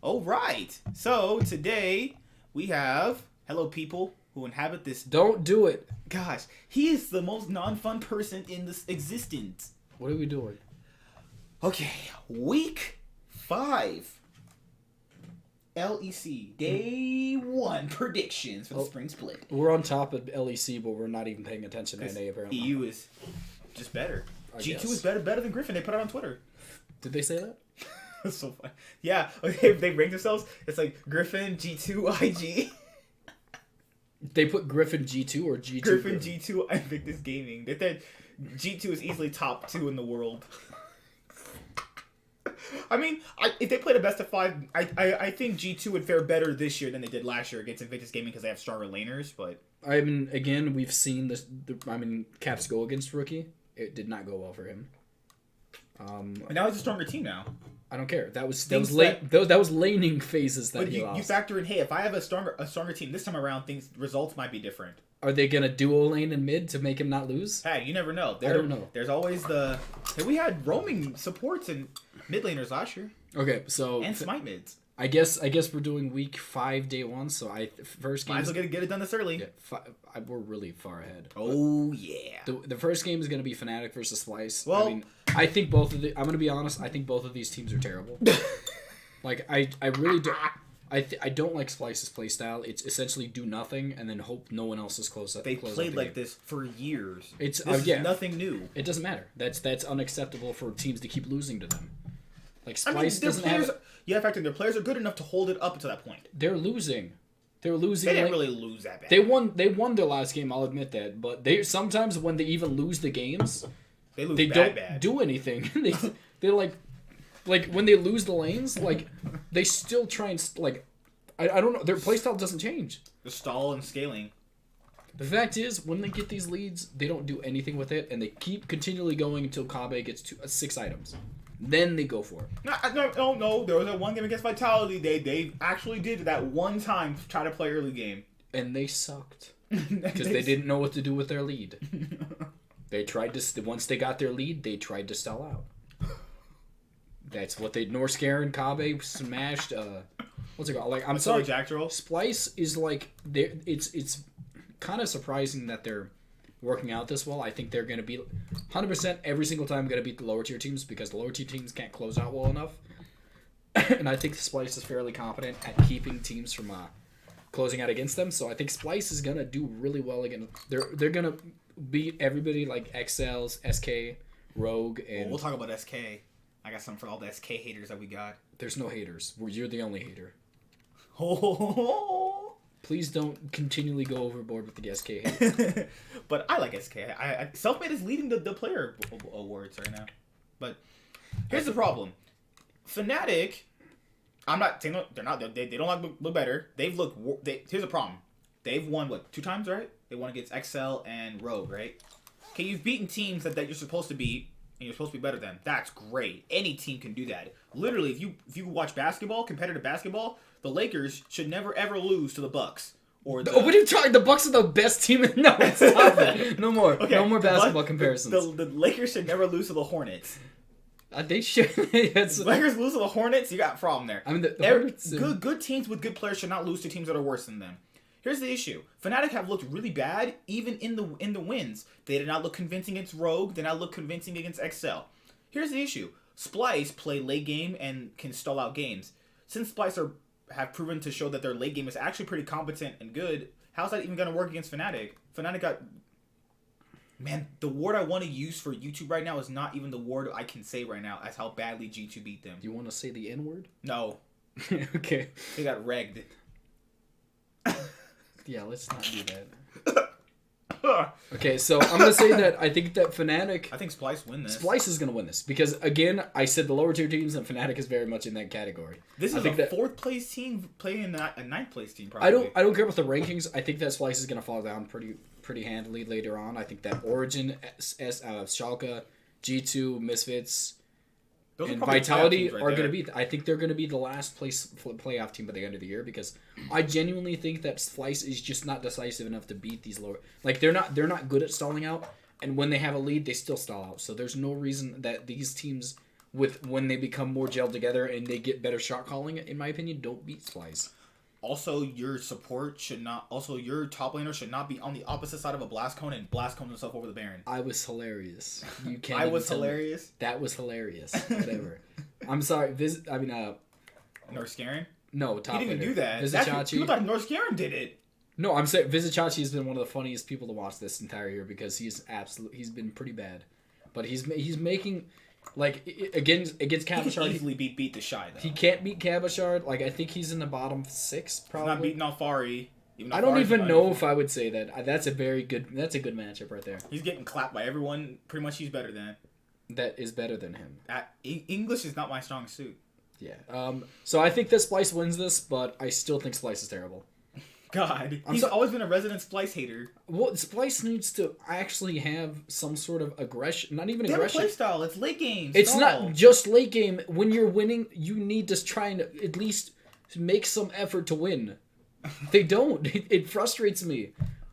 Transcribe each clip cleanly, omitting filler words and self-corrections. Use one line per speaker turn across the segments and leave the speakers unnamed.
All right. So today we have hello people who inhabit this.
Don't do it.
Gosh, he is the most non-fun person in this existence.
What are we doing?
Okay, week 5. LEC day 1 predictions for the spring split.
We're on top of LEC, but we're not even paying attention to NA apparently.
EU is just better. G2
guess.
is better than Griffin. They put it on Twitter.
Did they say that?
That's so funny. Yeah, okay, they rank themselves. It's like Griffin, G2, IG.
They put Griffin G2 or G2?
Griffin, G2, Invictus Gaming. They said G2 is easily top 2 in the world. I mean, if they played a best of 5, I think G2 would fare better this year than they did last year against Invictus Gaming because they have stronger laners, but...
I mean, again, we've seen this. Caps go against Rookie. It did not go well for him.
But now he's a stronger team now.
I don't care. That was laning phases that he lost.
You factor in, hey, if I have a stronger team this time around, results might be different.
Are they gonna duo lane in mid to make him not lose?
Hey, you never know.
I don't know.
There's always hey, we had roaming supports and mid laners last year.
Okay, so
and smite mids.
I guess we're doing week 5, day 1. So first game.
Might as well get it done this early.
Yeah, we're really far ahead.
Oh yeah.
The first game is gonna be Fnatic versus Splyce.
Well,
I mean, I think I'm gonna be honest. I think both of these teams are terrible. Like I really don't. I don't like Splyce's playstyle. It's essentially do nothing and then hope no one else is close up.
They played like this for years.
This
is nothing new.
It doesn't matter. That's unacceptable for teams to keep losing to them. Like Splyce
doesn't have. Yeah, in fact, their players are good enough to hold it up to that point.
They're losing. They're losing.
They didn't really lose that bad.
They won their last game. I'll admit that. But they sometimes when they even lose the games, they don't do anything. They're like when they lose the lanes, like they still try and like I don't know. Their playstyle doesn't change.
The stall and scaling.
The fact is, when they get these leads, they don't do anything with it, and they keep continually going until Kabe gets 6 items. Then they go for it.
No. There was that one game against Vitality. They actually did that one time to try to play early game.
And they sucked. Because they didn't know what to do with their lead. They tried to... Once they got their lead, they tried to stall out. That's what they... Norscare and Kabe smashed... what's it called? Like, I'm sorry.
Jack Troll?
Splyce is like... It's kind of surprising that they're working out this well. I think they're going to be 100% every single time going to beat the lower tier teams because the lower tier teams can't close out well enough. And I think Splyce is fairly competent at keeping teams from closing out against them. So I think Splyce is going to do really well again. They're going to beat everybody like XLs, SK, Rogue, and...
We'll talk about SK. I got something for all the SK haters that we got.
There's no haters. You're the only hater.
Oh.
Please don't continually go overboard with the SK hate.
But I like SK. Selfmade is leading the player awards right now. But here's the problem. Fnatic, I'm not saying they're not. They don't look better. They've looked. Here's the problem. They've won 2 times, right? They won against XL and Rogue, right? Okay, you've beaten teams that you're supposed to beat, and you're supposed to be better than. That's great. Any team can do that. Literally, if you watch basketball, competitive basketball, the Lakers should never ever lose to the Bucks. Or
what are you talking? The Bucks are the best team. No, stop it. No more. Okay, no more basketball comparisons.
The Lakers should never lose to the Hornets.
They should.
Lakers lose to the Hornets. You got a problem there.
I mean, the Hornets.
Good teams with good players should not lose to teams that are worse than them. Here's the issue. Fnatic have looked really bad even in the wins. They did not look convincing against Rogue. They did not look convincing against XL. Here's the issue. Splyce play late game and can stall out games. Since Splyce have proven to show that their late game is actually pretty competent and good, how's that even going to work against Fnatic? Fnatic got... Man, the word I want to use for YouTube right now is not even the word I can say right now as how badly G2 beat them.
You want to say the N-word?
No.
Okay.
They got regged.
Yeah, let's not do that. Okay, so I'm going to say that I think that Fnatic...
I think Splyce win this.
Splyce is going to win this. Because, again, I said the lower tier teams and Fnatic is very much in that category.
This is a 4th place team playing a 9th place team, probably.
I don't care about the rankings. I think that Splyce is going to fall down pretty handily later on. I think that Origen, Schalke, G2, Misfits, and Vitality are going to be... I think they're going to be the last place playoff team by the end of the year because I genuinely think that Splyce is just not decisive enough to beat these lower... Like, they're not good at stalling out, and when they have a lead, they still stall out. So there's no reason that these teams with when they become more gelled together and they get better shot calling, in my opinion, don't beat Splyce.
Also, your support should not. Also, your top laner should not be on the opposite side of a blast cone and blast cone himself over the Baron.
I was hilarious. You can't.
I was hilarious.
That was hilarious. Whatever. I'm sorry.
Norscarin?
No, top
he didn't
laner.
do that.
Vizicachi.
People thought Norscarin did it.
No, I'm saying Vizicachi has been one of the funniest people to watch this entire year because he's been pretty bad, but he's making like against Cabashard.
He can easily beat the Shy though.
He can't beat Cabashard. Like I think he's in the bottom 6 probably.
He's not beating Alfari.
I don't even know if I would say that. That's a good matchup right there.
He's getting clapped by everyone. Pretty much, he's better than.
That is better than him.
English is not my strong suit.
Yeah. So I think that Splyce wins this, but I still think Splyce is terrible.
God, he's always been a resident Splyce hater.
Well, Splyce needs to actually have some sort of aggression. Not even
they
aggression.
Have a play style. It's late game.
It's not just late game. When you're winning, you need to try and at least make some effort to win. They don't. It frustrates me.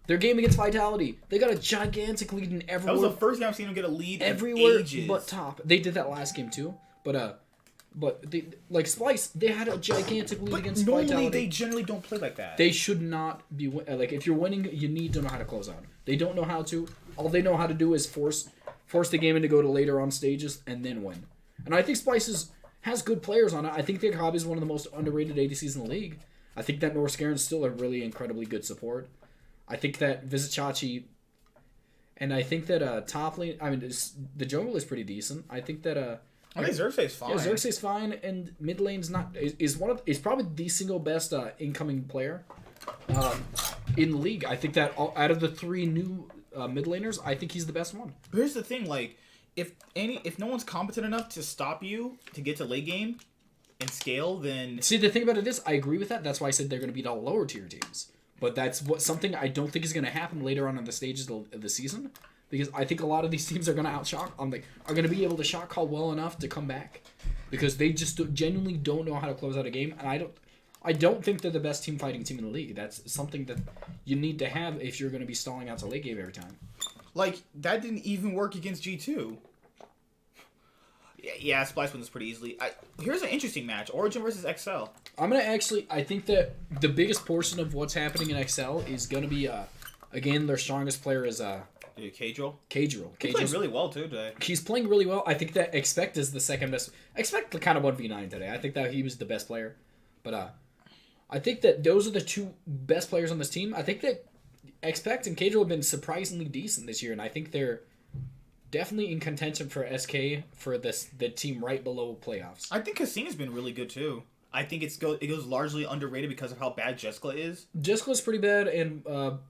Their game against Vitality, they got a gigantic lead in everywhere.
That was the first game I've seen them get a lead
everywhere
in ages.
But top. They did that last game too. But they, like Splyce, they had a gigantic lead against Vitality.
Normally, they generally don't play like that.
They should not be like if you're winning, you need to know how to close out. They don't know how to. All they know how to do is force the game in to go to later on stages and then win. And I think Splyce has good players on it. I think their hobby is one of the most underrated ADCs in the league. I think that Norscarin is still a really incredibly good support. I think that Vizicachi, and I think that top lane. I mean, the jungle is pretty decent. I think that
I think Xerxes fine.
Yeah, Xerxes fine, and mid lane's not is probably the single best incoming player in the league. I think that out of the 3 new mid laners, I think he's the best one.
Here's the thing, like if no one's competent enough to stop you to get to late game and scale, then
see the thing about it is I agree with that. That's why I said they're going to beat all lower tier teams. But that's something I don't think is going to happen later on in the stages of the season. Because I think a lot of these teams are going to are going to be able to shot call well enough to come back, because they just genuinely don't know how to close out a game, and I don't think they're the best team fighting team in the league. That's something that you need to have if you're going to be stalling out to late game every time.
Like that didn't even work against G2. Yeah, Splyce wins pretty easily. Here's an interesting match: Origen versus XL.
I think that the biggest portion of what's happening in XL is going to be again their strongest player is
Kadril.
He's
playing really well too today.
He's playing really well. I think that Expect is the second best. Expect kind of 1v9 today. I think that he was the best player. But I think that those are the 2 best players on this team. I think that Expect and Kadril have been surprisingly decent this year, and I think they're definitely in contention for SK for the team right below playoffs.
I think Cassini's been really good too. I think it goes largely underrated because of how bad Jessica is.
Jessica's pretty bad, and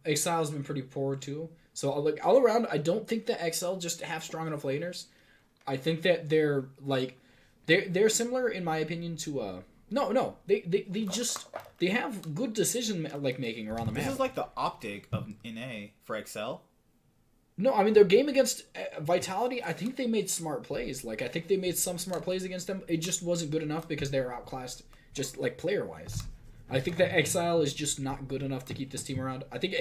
Exile's been pretty poor too. So like all around, I don't think that XL just have strong enough laners. I think that they're similar in my opinion to they have good decision making around the map.
This is like the optic of NA for XL.
No, I mean their game against Vitality, I think they made smart plays. Like I think they made some smart plays against them. It just wasn't good enough because they were outclassed just like player wise. I think that Exile is just not good enough to keep this team around. I think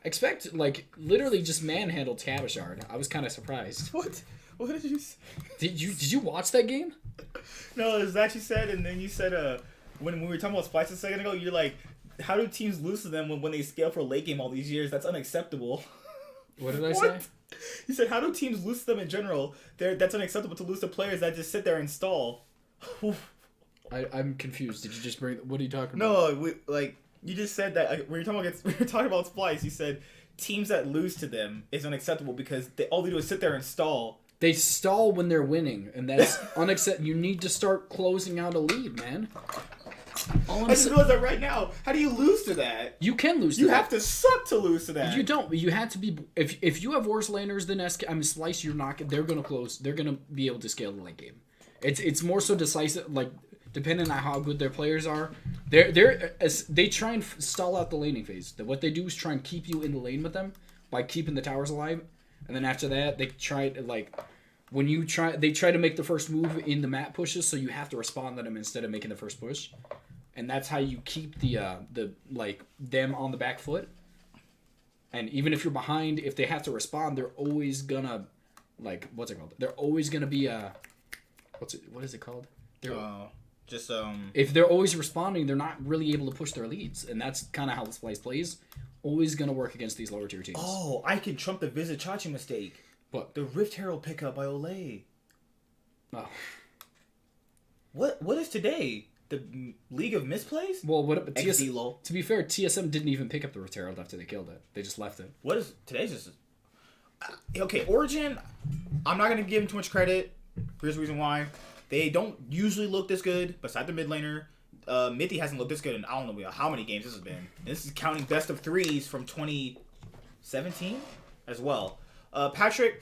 Expect like literally just manhandled Cabashard. I was kind of surprised.
What? What did you say?
Did you watch that game?
No, it was that you said, and then you said when we were talking about Splyce a second ago, you're like, how do teams lose to them when they scale for late game all these years? That's unacceptable.
What did I say?
You said how do teams lose to them in general? That's unacceptable to lose to players that just sit there and stall.
I'm confused. Did you just bring? What are you talking
No,
about?
you just said that when we were talking about Splyce. You said teams that lose to them is unacceptable because all they do is sit there and stall.
They stall when they're winning, and that's unacceptable. You need to start closing out a lead, man.
I just realized that right now. How do you lose to that?
You can lose to
that.
that.
You have to suck to lose to that.
You don't. You have to be. If you have worse laners than SK, Splyce, you're not. They're gonna close. They're gonna be able to scale the late game. It's more so decisive. Like depending on how good their players are, they try and stall out the laning phase. What they do is try and keep you in the lane with them by keeping the towers alive, and then after that they try to they try to make the first move in the map pushes, so you have to respond to them instead of making the first push. And that's how you keep them on the back foot. And even if you're behind, if they have to respond, they're always gonna They're always gonna be What is it called?
Just
If they're always responding, they're not really able to push their leads, and that's kind of how the Splyce plays. Always going to work against these lower tier teams.
Oh, I can trump the Vizichachi mistake.
What?
The Rift Herald pickup by Olay.
Oh.
What is today? The League of Misplays?
Well,
XD-lol.
to be fair, TSM didn't even pick up the Rift Herald after they killed it. They just left it.
What is today's just? Okay, Origen. I'm not gonna give him too much credit. Here's the reason why. They don't usually look this good. Beside the mid laner, Mithy hasn't looked this good in I don't know how many games this has been. And this is counting best of threes from 2017 as well. Patrick,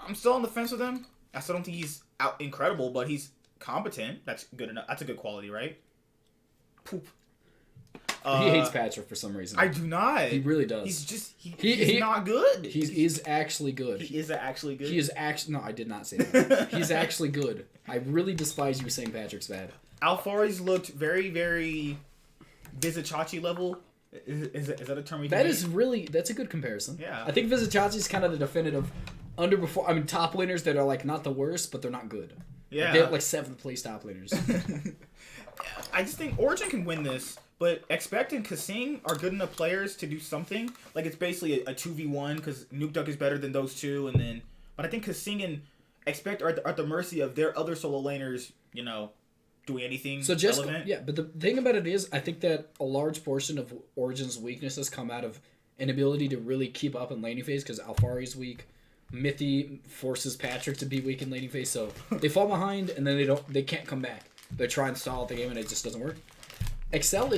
I'm still on the fence with him. I still don't think he's out incredible, but he's competent. That's good enough. That's a good quality, right? Poop.
He hates Patrick for some reason.
I do not.
He really does.
He's just he's not good.
He is actually good.
He is actually good.
He is actually no. I did not say that. He's actually good. I really despise you saying Patrick's bad.
Alfari's looked very, very Vizichachi level. Is that a term we can
That
make?
is really that's a good comparison.
Yeah.
I think Vizichachi's kind of the definitive top laners that are like not the worst, but they're not good.
Yeah.
Like, they're like 7th place top laners.
I just think Origen can win this, but Expect and Kasing are good enough players to do something. Like it's basically a 2v1 because Nuke Duck is better than those two, and then but I think Kasing and Expect are at the mercy of their other solo laners. You know, doing anything
So just
relevant.
yeah, but the thing about it is, I think that a large portion of Origin's weaknesses come out of inability to really keep up in laning phase because Alfari's weak. Mithy forces Patrick to be weak in laning phase, so they fall behind and then they can't come back. They try and stall the game and it just doesn't work. Excel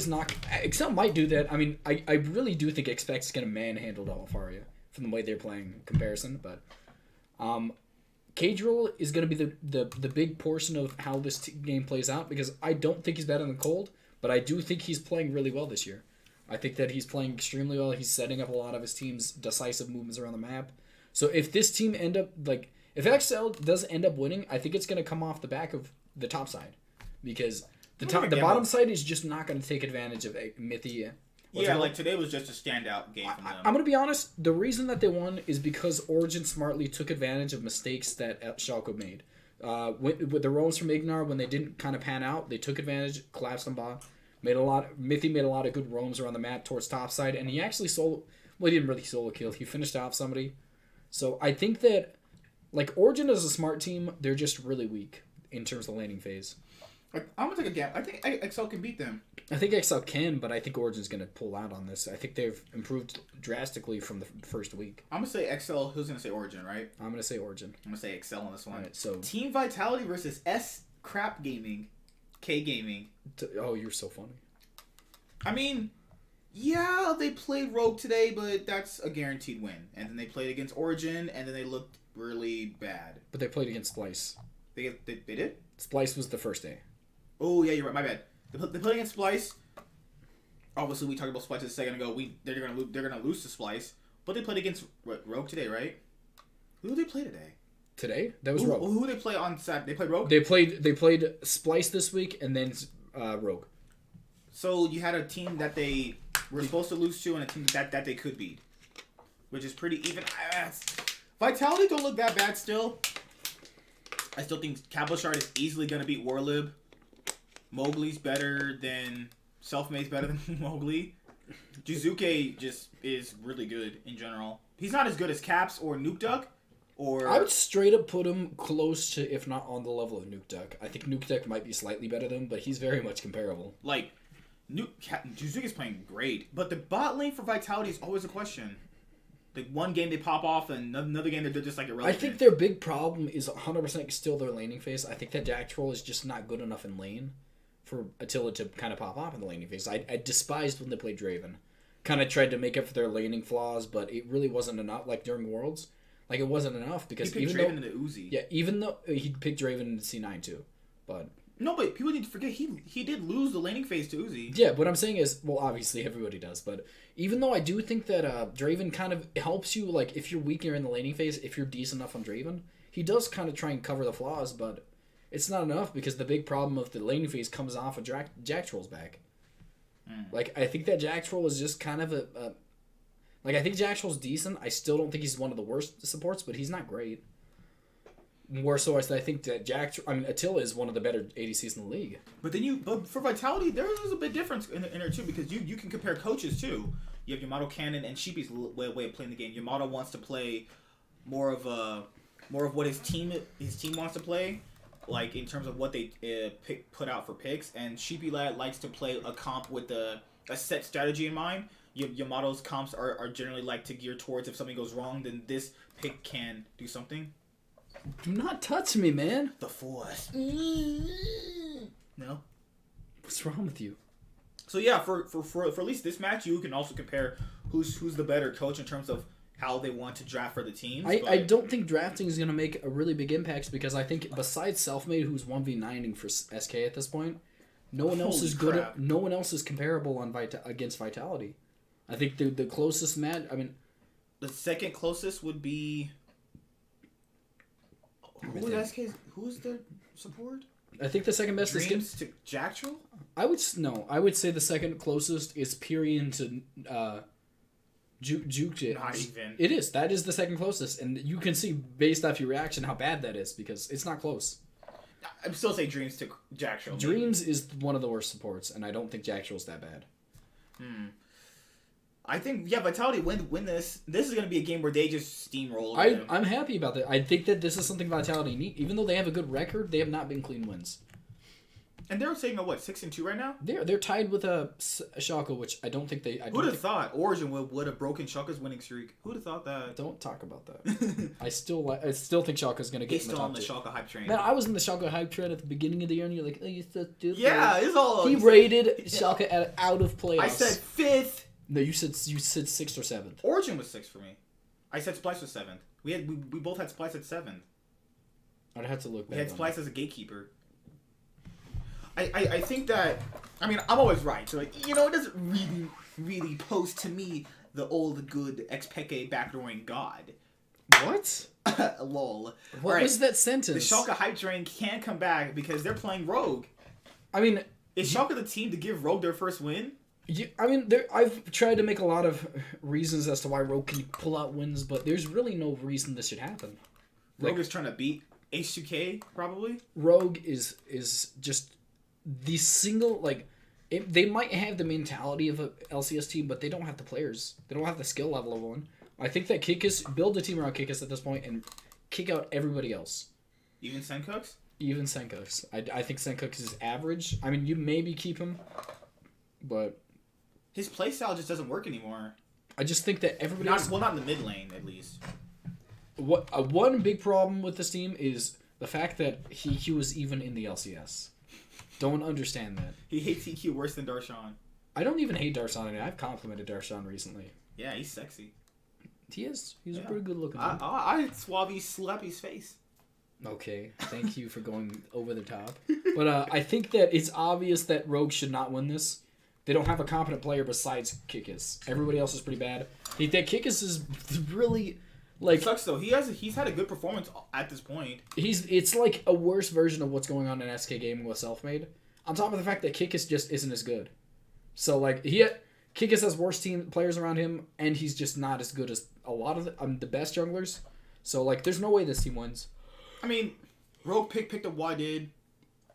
might do that. I mean, I really do think Expect's gonna manhandle Alfaria from the way they're playing in comparison, but Cage Roll is going to be the big portion of how this game plays out because I don't think he's better than Cold, but I do think he's playing really well this year. I think that he's playing extremely well. He's setting up a lot of his team's decisive movements around the map. So if this team if XL does end up winning, I think it's going to come off the back of the top side because the bottom side is just not going to take advantage of Mithy.
Yeah, like today was just a standout game for them.
I'm going to be honest. The reason that they won is because Origen smartly took advantage of mistakes that Schalke made. With the roams from Ignar, when they didn't kind of pan out, they took advantage, collapsed on bot. Mithy made a lot of good roams around the map towards top side, and he actually he didn't really solo kill. He finished off somebody. So I think that, like, Origen is a smart team. They're just really weak in terms of laning phase.
I'm going to take a gap. I think XL can beat them.
I think XL can, but I think Origen's going to pull out on this. I think they've improved drastically from the first week.
I'm going to say XL. Who's going to say Origen, right?
I'm going to say Origen.
I'm going to say XL on this one.
All right, so
Team Vitality versus S Crap Gaming. K Gaming.
Oh, you're so funny.
I mean, yeah, they played Rogue today, but that's a guaranteed win. And then they played against Origen, and then they looked really bad.
But they played against Splyce.
They did?
Splyce was the first day.
Oh, yeah, you're right. My bad. They played against Splyce. Obviously, we talked about Splyce a second ago. They're gonna lose to Splyce, but they played against Rogue today, right? Who did they play today?
Today? That was Rogue.
Who did they play on Saturday? They played Rogue.
They played Splyce this week and then Rogue.
So you had a team that they were supposed to lose to, and a team that they could beat, which is pretty even. Vitality don't look that bad still. I still think Cabochard is easily gonna beat Warlib. Mowgli's better than Selfmade's better than Mowgli. Jizuke just is really good in general. He's not as good as Caps or Nuke Duck, or
I would straight up put him close to, if not on the level of Nuke Duck. I think Nuke Duck might be slightly better than him, but he's very much comparable.
Like Jizuke's playing great, but the bot lane for Vitality is always a question. Like one game they pop off, and another game they're just like irrelevant.
I think their big problem is 100% still their laning phase. I think that Jack Troll is just not good enough in lane for Attila to kind of pop off in the laning phase. I despised when they played Draven. Kind of tried to make up for their laning flaws, but it really wasn't enough. Like during Worlds, like it wasn't enough because
he picked Draven into Uzi.
Yeah, even though he picked Draven into C9 too, but
no, but people need to forget he did lose the laning phase to Uzi.
Yeah, what I'm saying is, well, obviously everybody does, but even though I do think that Draven kind of helps you, like if you're weaker in the laning phase, if you're decent enough on Draven, he does kind of try and cover the flaws, but it's not enough because the big problem of the laning phase comes off of Jack Troll's back. Like, I think that Jack Troll is just kind of I think Jack Troll's decent. I still don't think he's one of the worst supports, but he's not great. more so as I think that Attila is one of the better ADCs in the league.
But for Vitality, there is a bit difference in there too, because you can compare coaches too. You have Yamato Cannon and Sheepy's way of playing the game. Yamato wants to play more of what his team wants to play, like in terms of what they put out for picks. And Sheepy likes to play a comp with a set strategy in mind. Yamato's comps are generally like to gear towards if something goes wrong, then this pick can do something.
Do not touch me, man.
The Force. No.
What's wrong with you?
So yeah, for at least this match, you can also compare who's the better coach in terms of how they want to draft for the teams.
I don't think drafting is going to make a really big impact because I think besides Selfmade, who's 1v9ing for SK at this point, no one else is good. No one else is comparable against Vitality. I think the closest match. I mean,
the second closest would be. Who's their support?
I think the second best
Dreams to Jactrell?
I would say the second closest is Pyrian to Juke.
Not even.
It is. That is the second closest, and you can see based off your reaction how bad that is because it's not close.
I'm still saying Dreams to Jactrell.
Dreams is one of the worst supports, and I don't think Jactrell's that bad.
I think Vitality win this. This is going to be a game where they just steamroll.
I'm happy about that. I think that this is something Vitality need. Even though they have a good record, they have not been clean wins. And
they're saying 6-2 right now.
They're tied with a Schalke, which I don't think they.
Who'd have thought Origen would have broken Schalke's winning streak? Who'd have thought that?
Don't talk about that. I still think Schalke's going to get.
He's still on the Schalke hype train.
Man, I was in the Schalke hype train at the beginning of the year, and you're like, "Oh, you so stupid."
Yeah, it's all.
He rated Schalke out of playoffs.
I said 5th.
No, you said 6th or 7th.
Origin was 6th for me. I said Splyce was 7th. We both had Splyce at 7th.
I'd have to look back.
We had Splyce as a gatekeeper. I think that, I mean, I'm always right. So, like, it doesn't really pose to me the old good Xpeke backdooring god.
What?
Lol.
What was that sentence?
The Schalke hype train can't come back because they're playing Rogue.
I mean,
is Schalke the team to give Rogue their first win?
I've tried to make a lot of reasons as to why Rogue can pull out wins, but there's really no reason this should happen.
Rogue is trying to beat H2K, probably?
Rogue is just the single, they might have the mentality of a LCS team, but they don't have the players. They don't have the skill level of one. I think that build a team around Kikis at this point and kick out everybody else.
Even Senkooks?
Even Senkooks. I think Senkooks is average. I mean, you maybe keep him, but...
His playstyle just doesn't work anymore.
I just think that everybody else...
Well, not in the mid lane, at least.
One big problem with this team is the fact that he was even in the LCS. Don't understand that.
He hates EQ worse than Darshan.
I don't even hate Darshan. I've complimented Darshan recently.
Yeah, he's sexy.
He is. He's a pretty good looking.
I Suave slap his face.
Okay, thank you for going over the top. But I think that it's obvious that Rogue should not win this. They don't have a competent player besides Kikis. Everybody else is pretty bad. I think that Kikis is really
it sucks though. He's had a good performance at this point.
It's like a worse version of what's going on in SK Gaming with Selfmade. On top of the fact that Kikis just isn't as good. So Kikis has worse team players around him, and he's just not as good as a lot of the best junglers. So there's no way this team wins.
I mean, Rogue picked up Wadid.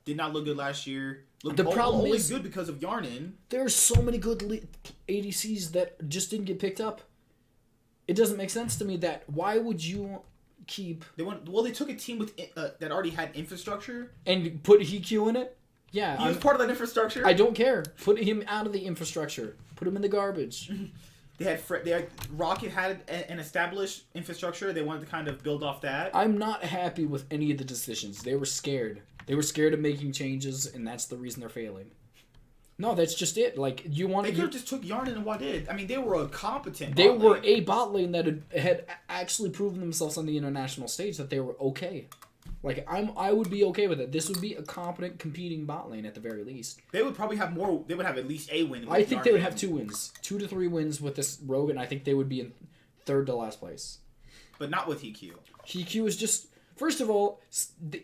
Did not look good last year.
The problem
only
is
good because of Yarnin.
There's so many good ADCs that just didn't get picked up. It doesn't make sense to me that why would you keep...
They took a team with that already had infrastructure.
And put Hikyu in it? Yeah.
He was part of that infrastructure?
I don't care. Put him out of the infrastructure. Put him in the garbage.
Rocket had an established infrastructure. They wanted to kind of build off that.
I'm not happy with any of the decisions. They were scared. They were scared of making changes, and that's the reason they're failing. No, that's just it. They could
have just took Yarnin and Wadid. I mean, they were a competent.
They were a bot lane that had actually proven themselves on the international stage that they were okay. I would be okay with it. This would be a competent, competing bot lane at the very least.
They would probably have more. They would have at least a win.
I think they would have 2 wins, 2 to 3 wins with this Rogue, and I think they would be in 3rd to last place.
But not with Hikyu.
Hikyu is just. First of all,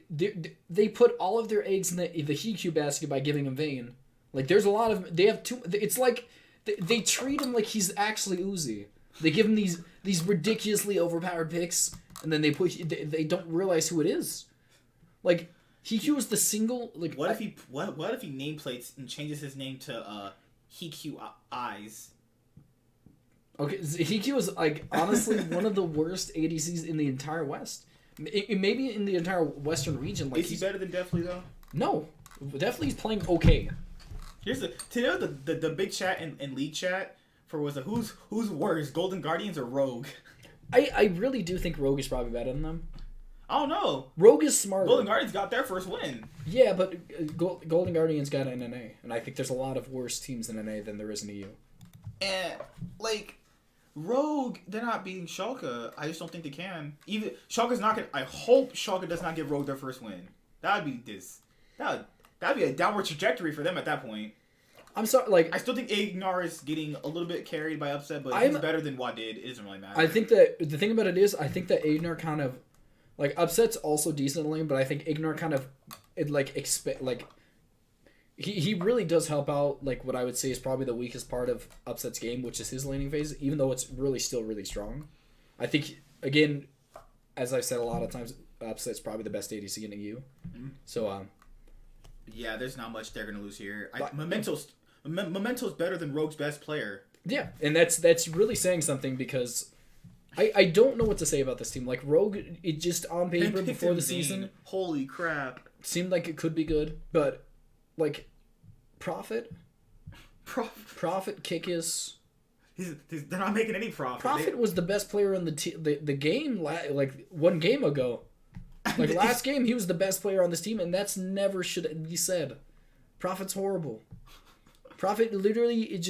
they put all of their eggs in the Hikyu basket by giving him Vayne. There's a lot of... They have 2... It's like... They treat him like he's actually Uzi. They give him these ridiculously overpowered picks, and then they push. They don't realize who it is. Like Hiku was the single. Like
what if he nameplates and changes his name to Hiku Eyes?
Okay, Hiku is like honestly one of the worst ADCs in the entire West. Maybe in the entire Western region. Like,
is he better than Deathly though?
No, Deathly is playing okay.
Here's the big chat and league chat for who's worse, Golden Guardians or Rogue?
I really do think Rogue is probably better than them.
I don't know.
Rogue is smarter.
Golden Guardians got their first win.
Yeah, but Golden Guardians got an NA, and I think there's a lot of worse teams in NA than there is in EU.
And like Rogue, they're not beating Schalke. I just don't think they can. Even Schalke's not gonna. I hope Schalke does not give Rogue their first win. That'd be a downward trajectory for them at that point.
I'm sorry, like
I still think Ignar is getting a little bit carried by upset, but he's better than Wadid. It doesn't really matter.
I think that the thing about it is, I think that Ignar kind of like upset's also decent lane, but I think Ignar kind of he really does help out. Like what I would say is probably the weakest part of upset's game, which is his laning phase. Even though it's really still really strong, I think again, as I've said a lot of times, upset's probably the best ADC in the EU.
Mm-hmm.
So
yeah, there's not much they're gonna lose here. Memento's better than Rogue's best player.
Yeah, and that's really saying something because I don't know what to say about this team. Like Rogue, it just on paper before the season,
holy crap,
seemed like it could be good, but like Prophet, Kickus.
They're not making any profit.
Prophet was the best player in the game. Like 1 game ago, like last game, he was the best player on this team, and that's never should be said. Prophet's horrible. Prophet literally it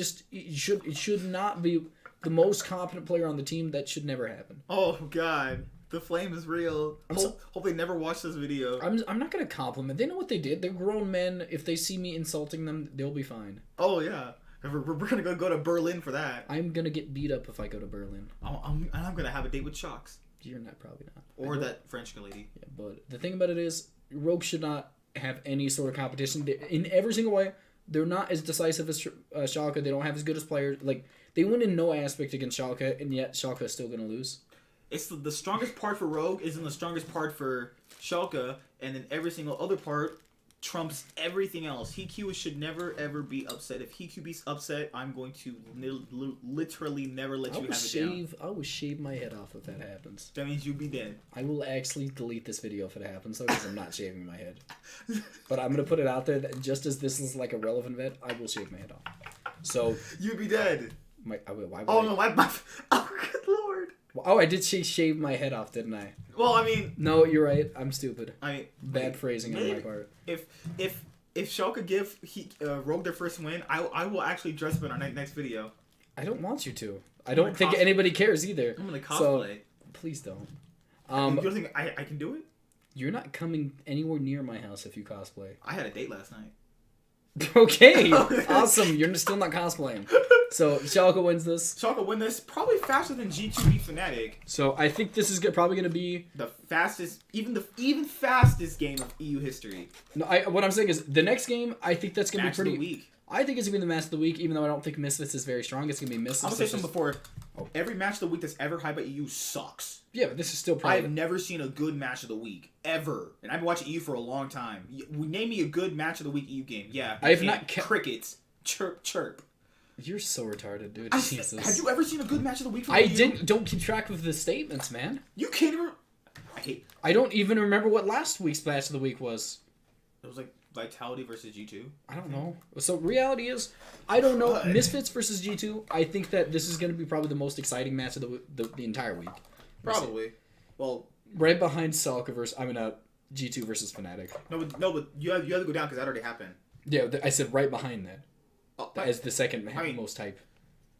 should not be the most competent player on the team. That should never happen.
Oh God, the flame is real. Hope they never watch this video.
I'm not gonna compliment. They know what they did. They're grown men. If they see me insulting them, they'll be fine.
Oh yeah. We're gonna go to Berlin for that.
I'm gonna get beat up if I go to Berlin.
I'm gonna have a date with Shocks.
You're not, probably not.
Or that French lady.
Yeah, but the thing about it is, Rogue should not have any sort of competition. In every single way, they're not as decisive as Schalke. They don't have as good as players. Like, they win in no aspect against Schalke, and yet Schalke is still gonna lose.
It's the strongest part for Rogue isn't the strongest part for Schalke, and then every single other part trumps everything else. Hiku should never ever be upset. If Hiku be upset, I'm going to literally never let you have it down.
I will shave my head off if that happens.
That means you'll be dead.
I will actually delete this video if it happens, though, because I'm not shaving my head. But I'm gonna put it out there that just as this is like a relevant vet, I will shave my head off. So
you'd be dead.
Why would
no, oh good lord.
Oh, I did shave my head off, didn't I?
Well, I mean...
No, you're right. I'm stupid. Bad phrasing on my part.
If Schalke give Rogue their first win, I will actually dress up in our next video.
I don't want you to. I don't think anybody cares either.
I'm gonna cosplay.
So, please don't.
You don't think I can do it?
You're not coming anywhere near my house if you cosplay.
I had a date last night.
Okay, awesome. You're still not cosplaying. So Schalke wins this.
Schalke win this probably faster than G2 beat Fnatic.
So I think this is probably going to be
the fastest, even fastest game of EU history.
No, what I'm saying is the next game. I think that's going to be pretty.
Match of the week.
I think it's going to be the match of the week, even though I don't think Misfits is very strong. It's going to be Misfits.
I'm gonna say something before. Every match of the week that's ever high by EU sucks.
Yeah, but this is still probably...
I've never seen a good match of the week. Ever. And I've been watching EU for a long time. Name me a good match of the week EU game. Yeah.
I have not...
Crickets. Chirp, chirp.
You're so retarded, dude. Jesus.
Have you ever seen a good match of the week from
EU? Don't keep track of the statements, man.
You can't even...
I don't even remember what last week's match of the week was.
It was like Vitality versus G2.
I don't know. So reality is, I don't know. Misfits versus G2. I think that this is going to be probably the most exciting match of the entire week.
Probably. Well,
right behind Schalke versus G2 versus Fnatic.
No, but you have to go down because that already happened.
Yeah, I said right behind that. As the second most hype.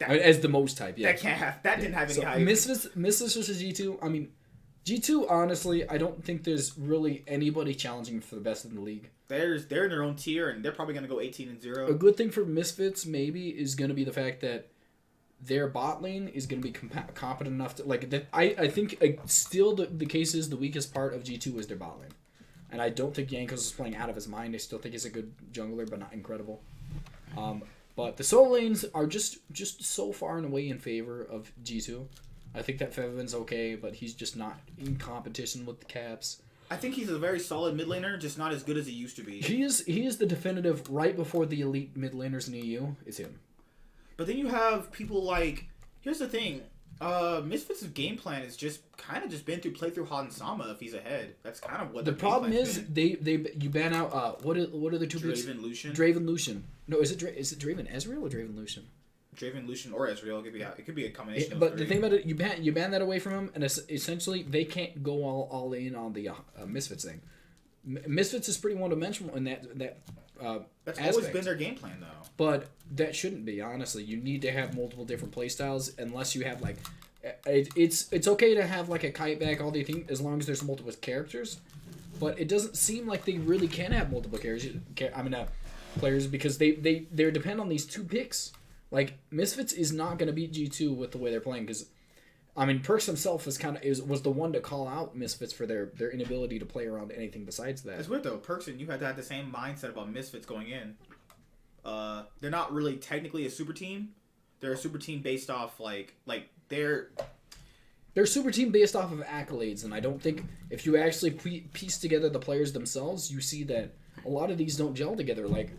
As the most hype. Yeah.
That didn't have any hype.
Misfits versus G2. I mean, G2. Honestly, I don't think there's really anybody challenging for the best in the league.
They're in their own tier, and they're probably gonna go 18-0.
A good thing for Misfits maybe is gonna be the fact that their bot lane is going to be competent enough to... I think still the case is the weakest part of G2 is their bot lane. And I don't think Jankos is playing out of his mind. I still think he's a good jungler, but not incredible. But the solo lanes are just so far and away in favor of G2. I think that Fevin's okay, but he's just not in competition with the Caps.
I think he's a very solid mid laner, just not as good as he used to be.
He is the definitive right before the elite mid laners in EU is him.
But then you have people like, here's the thing, Misfits' game plan is just kind of just been through playthrough Hansama if he's ahead. That's kind of what
the problem is. You ban out what are the two
Draven Lucian.
Draven Lucian. No, is it Draven Ezreal or Draven Lucian?
Draven Lucian or Ezreal. It could be a combination.
But the thing about it, you ban that away from him, and essentially they can't go all in on the Misfits thing. Misfits is pretty one dimensional in that.
That's
aspect.
always been their game plan, though.
But that shouldn't be, honestly. You need to have multiple different playstyles, unless you have like, it's okay to have like a kite back all the thing as long as there's multiple characters. But it doesn't seem like they really can have multiple characters. Players because they depend on these two picks. Like Misfits is not going to beat G2 with the way they're playing because, Perks himself was the one to call out Misfits for their inability to play around anything besides that.
It's weird though. Perks and you had to have the same mindset about Misfits going in. They're not really technically a super team. They're a super team based off they're
a super team based off of accolades, and I don't think if you actually piece together the players themselves, you see that a lot of these don't gel together. Like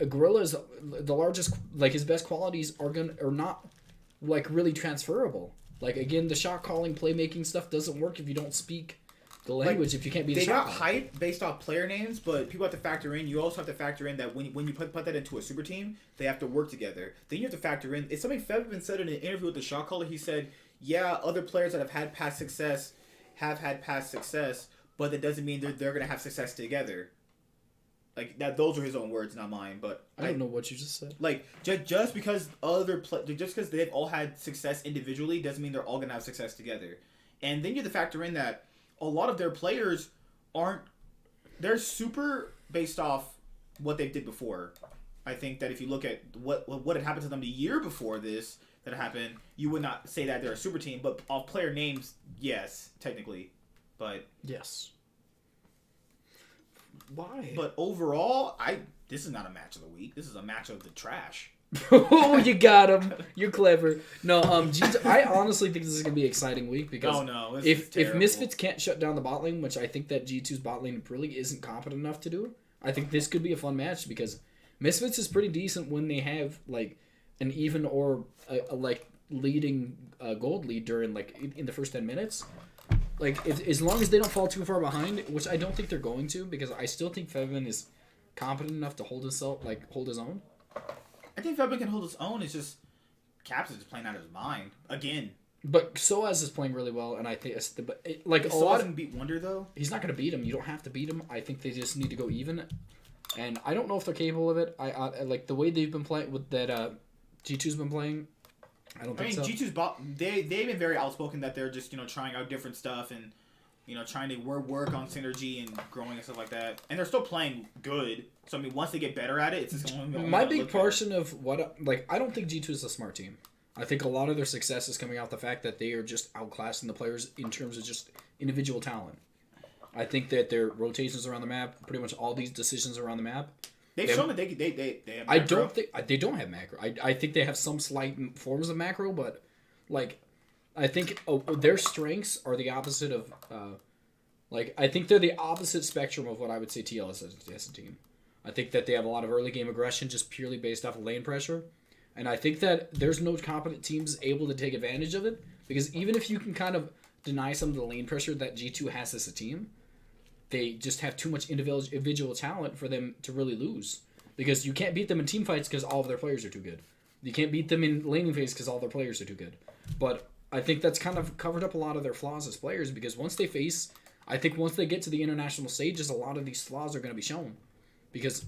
Gorilla's the largest, like his best qualities are not like really transferable. Like again, the shot calling, playmaking stuff doesn't work if you don't speak the language. If you can't be,
they got hype based off player names, but people have to factor in. You also have to factor in that when you put that into a super team, they have to work together. Then you have to factor in. It's something Fevin said in an interview with the shot caller. He said, "Yeah, other players that have had past success, but that doesn't mean they're gonna have success together." Like that, those are his own words, not mine. But
I don't know what you just said.
Like just because just because they've all had success individually doesn't mean they're all gonna have success together. And then you have to factor in that a lot of their players they're super based off what they did before. I think that if you look at what had happened to them the year before this that happened, you would not say that they're a super team. But off player names, yes, technically, but
yes. Why?
But overall, this is not a match of the week. This is a match of the trash.
Oh, you got him. You're clever. No, G2, I honestly think this is gonna be an exciting week because if Misfits can't shut down the bot lane, which I think that G2's bot lane really isn't competent enough to do, I think this could be a fun match because Misfits is pretty decent when they have like an even or a leading gold lead during like in the first 10 minutes. Like as long as they don't fall too far behind, which I don't think they're going to, because I still think Fevin is competent enough to hold his own.
I think Fevin can hold his own. It's just Caps is just playing out of his mind again.
But Soaz is playing really well, and I think
Soaz can beat Wonder though.
He's not going to beat him. You don't have to beat him. I think they just need to go even, and I don't know if they're capable of it. I like the way they've been playing with that. G2's been playing. I don't think so.
G2's they've been very outspoken that they're just trying out different stuff and trying to work on synergy and growing and stuff like that. And they're still playing good. So once they get better at it, it's just
my big portion of what I don't think G2 is a smart team. I think a lot of their success is coming out the fact that they are just outclassing the players in terms of just individual talent. I think that their rotations around the map, pretty much all these decisions around the map.
They've shown that they have macro.
I don't think they don't have macro. I think they have some slight forms of macro, but I think their strengths are the opposite of I think they're the opposite spectrum of what I would say TLS is as a team. I think that they have a lot of early game aggression just purely based off of lane pressure, and I think that there's no competent teams able to take advantage of it, because even if you can kind of deny some of the lane pressure that G2 has as a team, they just have too much individual talent for them to really lose. Because you can't beat them in team fights because all of their players are too good. You can't beat them in laning phase because all their players are too good. But I think that's kind of covered up a lot of their flaws as players, because once they get to the international stages, a lot of these flaws are going to be shown. Because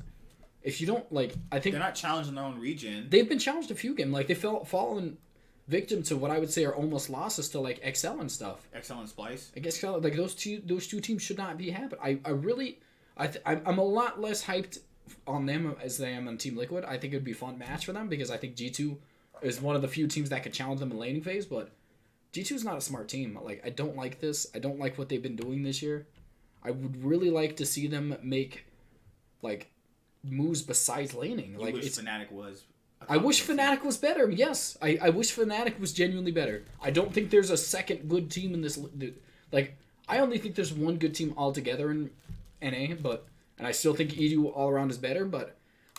if you don't, I think...
They're not challenged in their own region.
They've been challenged a few games. They've fallen victim to what I would say are almost losses to XL and stuff.
XL and Splyce.
I guess those two teams should not be happy. I'm a lot less hyped on them as I am on Team Liquid. I think it would be a fun match for them because I think G2 is one of the few teams that could challenge them in laning phase, but G2 is not a smart team. I don't like this. I don't like what they've been doing this year. I would really like to see them make moves besides laning.
You wish Fnatic was
I wish Fnatic was better. Yes, I wish Fnatic was genuinely better. I don't think there's a second good team in this. Like, I only think there's one good team altogether in NA, and I still think EU all around is better. But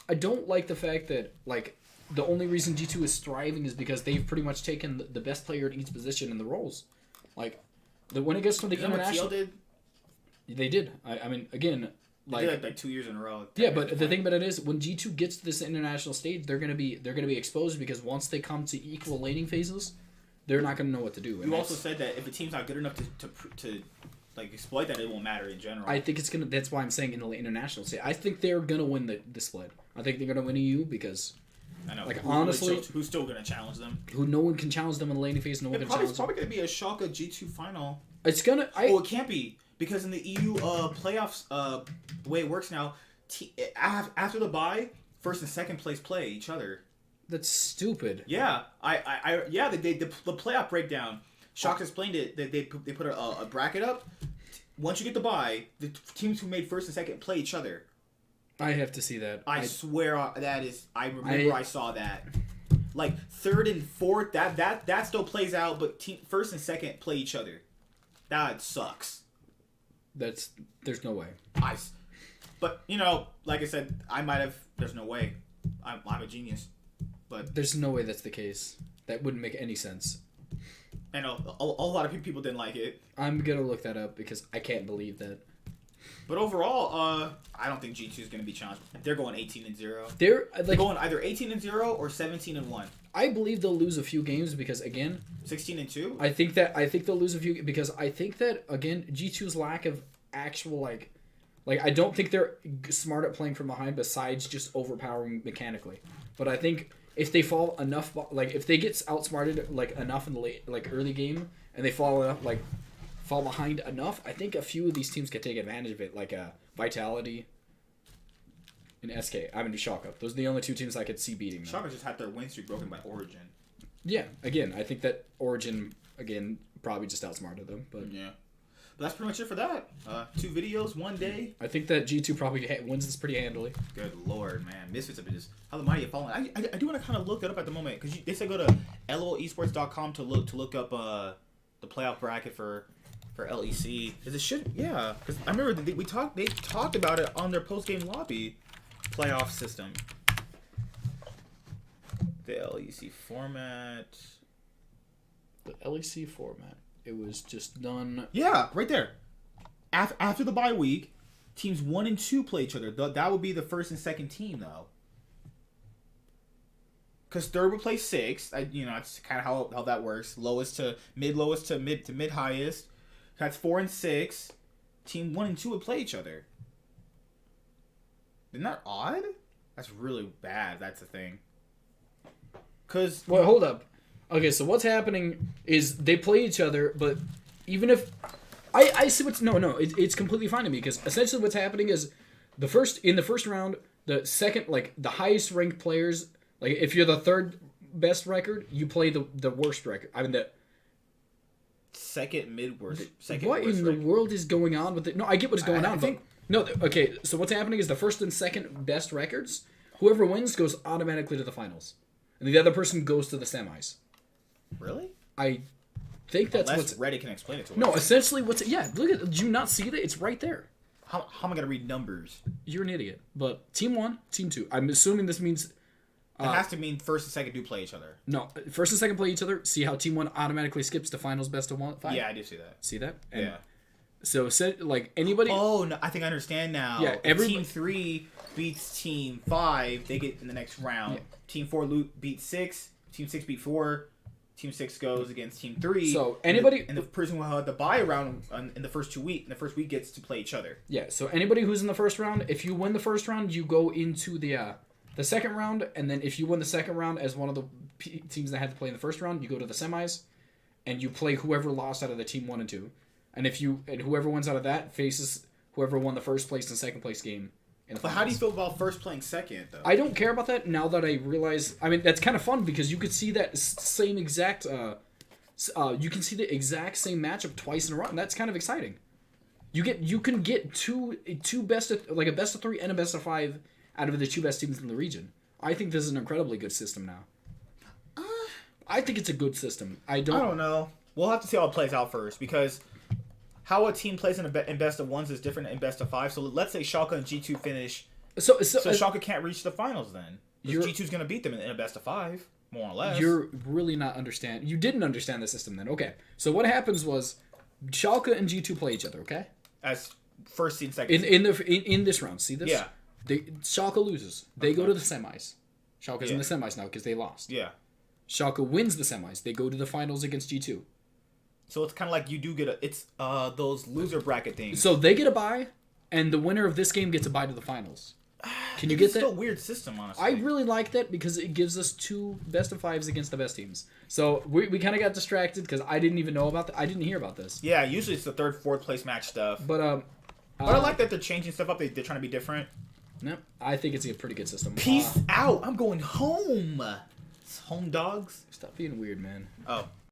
I don't like the fact that like the only reason G2 is thriving is because they've pretty much taken the best player at each position in the roles. Like, when it gets to the international, they did. I mean, again.
They did like 2 years in a row.
Yeah, but the thing about it is, when G2 gets to this international stage, they're gonna be exposed because once they come to equal laning phases, they're not gonna know what to do.
You also said that if a team's not good enough to like exploit that, it won't matter in general.
I think it's gonna. That's why I'm saying in the international stage, I think they're gonna win the split. I think they're gonna win EU because.
I know.
Like, honestly,
who's still gonna challenge them?
No one can challenge them in the laning phase. No one can challenge them.
It's probably gonna be a Schalke G2 final.
It's gonna.
It can't be. Because in the EU playoffs, the way it works now, after the bye, first and second place play each other.
That's stupid.
Yeah, the playoff breakdown. Schalke explained it. They put a bracket up. Once you get the bye, the teams who made first and second play each other.
I have to see that.
I swear that is. I remember I saw that. Like third and fourth, that still plays out, but first and second play each other. That sucks.
There's no way.
But like I said, I might have. There's no way. I'm a genius, but
there's no way that's the case. That wouldn't make any sense.
I know a lot of people didn't like it. I'm
gonna look that up because I can't believe that.
But overall, I don't think G2 is gonna be challenged. They're going 18-0.
They're
going either 18-0 or 17-1.
I believe they'll lose a few games because again,
16-2.
I think they'll lose a few because I think that again G2's lack of actual like I don't think they're smart at playing from behind besides just overpowering mechanically. But I think if they fall enough, like if they get outsmarted like enough in the late early game and they fall behind enough, I think a few of these teams could take advantage of it, like Vitality and SK. I mean, Schalke. Those are the only two teams I could see beating them.
Schalke just had their win streak broken by Origen.
Yeah, again, I think that Origen, probably just outsmarted them. But
yeah. But that's pretty much it for that. 2 videos, 1 day.
I think that G2 probably wins this pretty handily.
Good lord, man. Misfits have been just... How the mighty have fallen. I do want to kind of look it up at the moment. Because they said go to LOEsports.com to look up the playoff bracket for LEC. Is it should? Yeah. Because I remember they talked about it on their post-game lobby playoff system. The LEC format.
The LEC format. It was just done.
Yeah, right there. After the bye week, teams 1 and 2 play each other. That would be the first and second team, though. Because third would play 6. That's kind of how that works. Lowest to mid highest. That's 4 and 6. Team 1 and 2 would play each other. Isn't that odd? That's really bad. That's the thing.
Well, hold up. Okay, so what's happening is they play each other, but even if I see what's it's completely fine to me because essentially what's happening is in the first round, the second the highest ranked players, if you're the third best record, you play the worst record. I mean the
second mid worst.
What in the world is going on with it? No, I get what's going on. Okay, so what's happening is the first and second best records, whoever wins goes automatically to the finals, and the other person goes to the semis.
Really?
I think that's
Unless Reddit can explain it to us.
No, essentially look at did you not see that? It's right there.
How am I going to read numbers?
You're an idiot. But team 1, team 2. I'm assuming this means...
it has to mean first and second do play each other.
No, first and second play each other. See how team 1 automatically skips to finals best of 5?
Yeah, I do see that.
See that? And
yeah.
So, anybody...
Oh, no, I think I understand now.
Yeah,
if team 3 beats team 5, they get in the next round. Yeah. Team 4 beats 6. Team 6 beat 4. Team 6 goes against Team 3.
So anybody
and the person who had the bye round in the first week gets to play each other.
Yeah. So anybody who's in the first round, if you win the first round, you go into the second round, and then if you win the second round as one of the teams that had to play in the first round, you go to the semis, and you play whoever lost out of the team 1 and 2, and whoever wins out of that faces whoever won the first place and second place game.
But how do you feel about first playing second, though?
I don't care about that now that I realize... I mean, that's kind of fun because you could see that same exact... you can see the exact same matchup twice in a row, and that's kind of exciting. You can get two best of, a best of 3 and a best of 5 out of the 2 best teams in the region. I think this is an incredibly good system now. I think it's a good system. I don't
know. We'll have to see how it plays out first, because how a team plays in best of ones is different in best of five. So let's say Schalke and G2 finish. So Schalke can't reach the finals then. G2's going to beat them in a best of five, more or less.
You're really not understand. You didn't understand the system then. Okay. So what happens was Schalke and G2 play each other, okay?
As first seed, second seed.
In this round. See this?
Yeah.
Schalke loses. They go to the semis. Schalke's in the semis now because they lost.
Yeah.
Schalke wins the semis. They go to the finals against G2.
So it's kind of like you do get those loser bracket things.
So they get a bye, and the winner of this game gets a bye to the finals. Can you get that?
It's still a weird system, honestly.
I really like that because it gives us 2 best of 5s against the best teams. So we kind of got distracted because I didn't even know about that. I didn't hear about this.
Yeah, usually it's the 3rd, 4th place match stuff.
But
I like that they're changing stuff up. They're trying to be different.
No, I think it's a pretty good system.
Peace out. I'm going home. Home dogs.
Stop being weird, man.
Oh.